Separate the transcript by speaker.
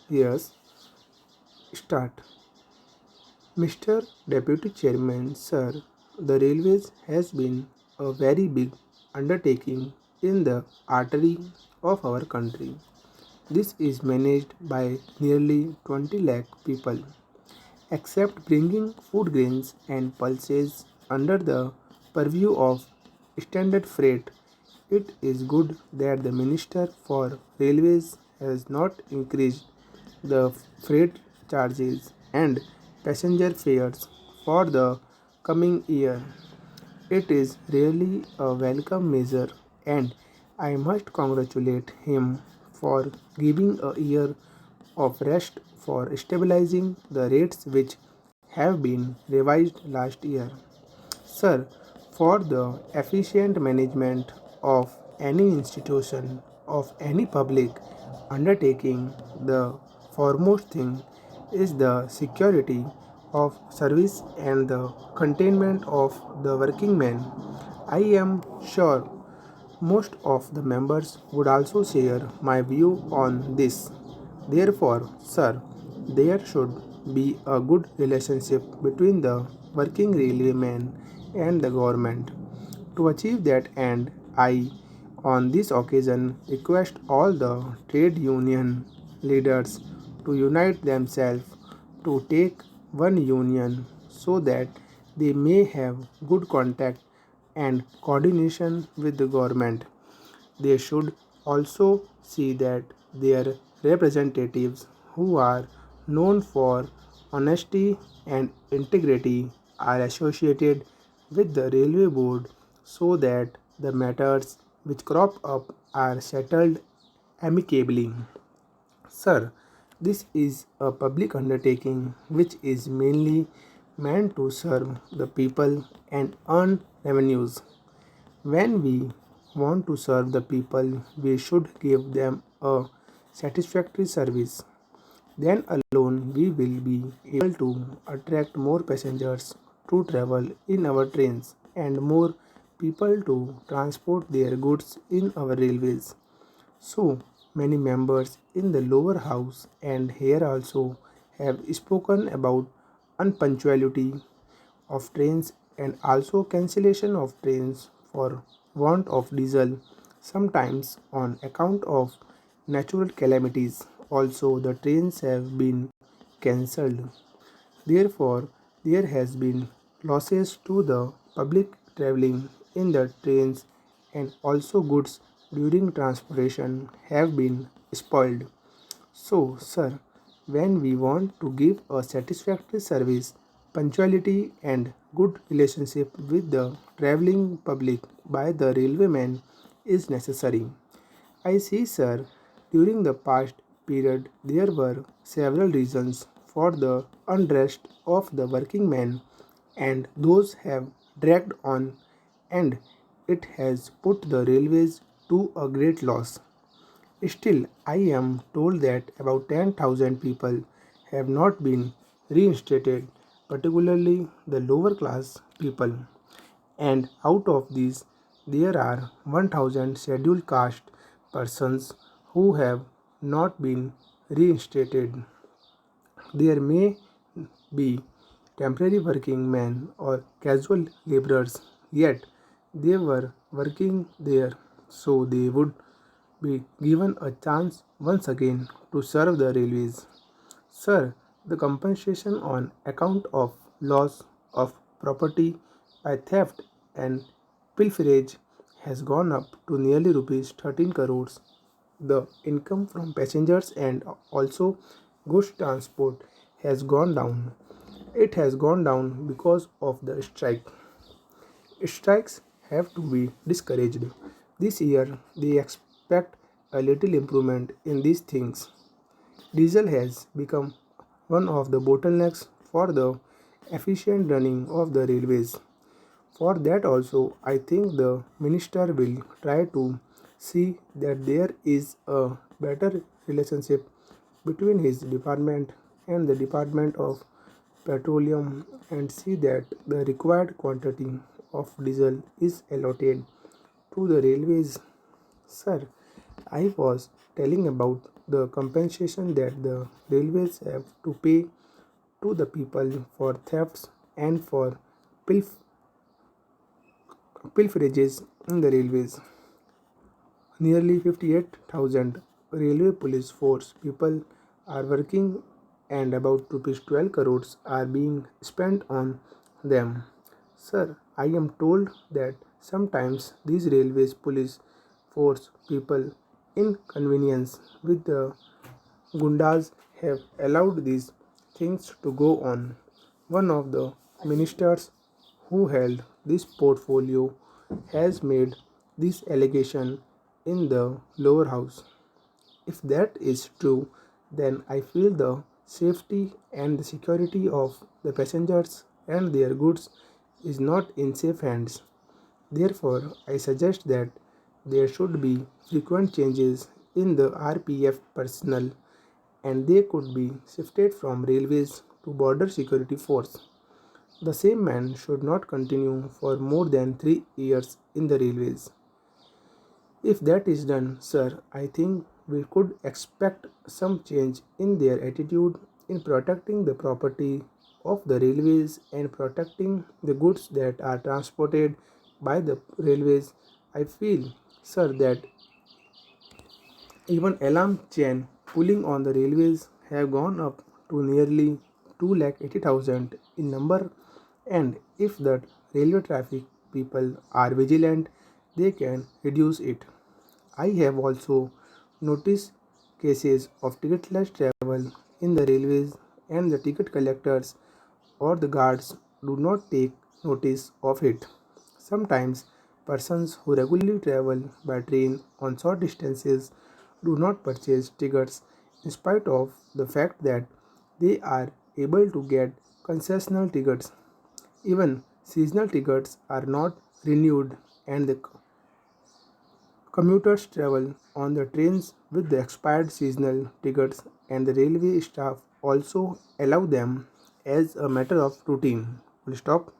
Speaker 1: Yes, start. Mr. Deputy Chairman, sir, the railways has been a very big undertaking in the artery of our country. This is managed by nearly 20 lakh people. Except bringing food grains and pulses under the purview of standard freight, it is good that the Minister for Railways has not increased the freight charges and passenger fares for the coming year. It is really a welcome measure, and I must congratulate him for giving a year of rest for stabilizing the rates which have been revised last year. Sir, for the efficient management of any institution, of any public undertaking, the foremost thing is the security of service and the containment of the working man. I am sure most of the members would also share my view on this. Therefore, sir, there should be a good relationship between the working railwaymen and the government. To achieve that end, I, on this occasion, request all the trade union leaders to unite themselves to take one union so that they may have good contact and coordination with the government. They should also see that their representatives, who are known for honesty and integrity, are associated with the railway board so that the matters which crop up are settled amicably. Sir, this is a public undertaking which is mainly meant to serve the people and earn revenues. When we want to serve the people, we should give them a satisfactory service. Then alone we will be able to attract more passengers to travel in our trains and more people to transport their goods in our railways. So many members in the lower house and here also have spoken about unpunctuality of trains and also cancellation of trains for want of diesel, sometimes on account of natural calamities. Also, the trains have been cancelled. Therefore, there has been losses to the public traveling in the trains and also goods during transportation have been spoiled. So, sir, when we want to give a satisfactory service, punctuality and good relationship with the traveling public by the railwayman is necessary. I see, sir, during the past period there were several reasons for the unrest of the working men, and those have dragged on, and it has put the railways to a great loss. Still, I am told that about 10,000 people have not been reinstated, particularly the lower class people, and out of these, there are 1,000 scheduled caste persons who have not been reinstated. There may be temporary working men or casual laborers, yet they were working there, so they would be given a chance once again to serve the railways. Sir, the compensation on account of loss of property by theft and pilferage has gone up to nearly rupees 13 crores. The income from passengers and also goods transport has gone down. It has gone down because of the strike. Strikes have to be discouraged. This year, they expect a little improvement in these things. Diesel has become one of the bottlenecks for the efficient running of the railways. For that also, I think the minister will try to see that there is a better relationship between his department and the Department of Petroleum and see that the required quantity of diesel is allotted to the railways. Sir, I was telling about the compensation that the railways have to pay to the people for thefts and for pilf- pilferages in the railways. Nearly 58,000 railway police force people are working and about rupees 12 crores are being spent on them. Sir, I am told that sometimes these railways police force people inconvenience with the Gundas have allowed these things to go on. One of the ministers who held this portfolio has made this allegation in the lower house. If that is true, then I feel the safety and the security of the passengers and their goods is not in safe hands. Therefore, I suggest that there should be frequent changes in the RPF personnel and they could be shifted from railways to border security force. The same man should not continue for more than 3 years in the railways. If that is done, sir, I think we could expect some change in their attitude in protecting the property of the railways and protecting the goods that are transported by the railways. I feel, sir, that even alarm chain pulling on the railways have gone up to nearly 280,000 in number, and if the railway traffic people are vigilant, they can reduce it. I have also noticed cases of ticketless travel in the railways, and the ticket collectors or the guards do not take notice of it. Sometimes persons who regularly travel by train on short distances do not purchase tickets in spite of the fact that they are able to get concessional tickets. Even seasonal tickets are not renewed, and the commuters travel on the trains with the expired seasonal tickets, and the railway staff also allow them as a matter of routine. Full stop.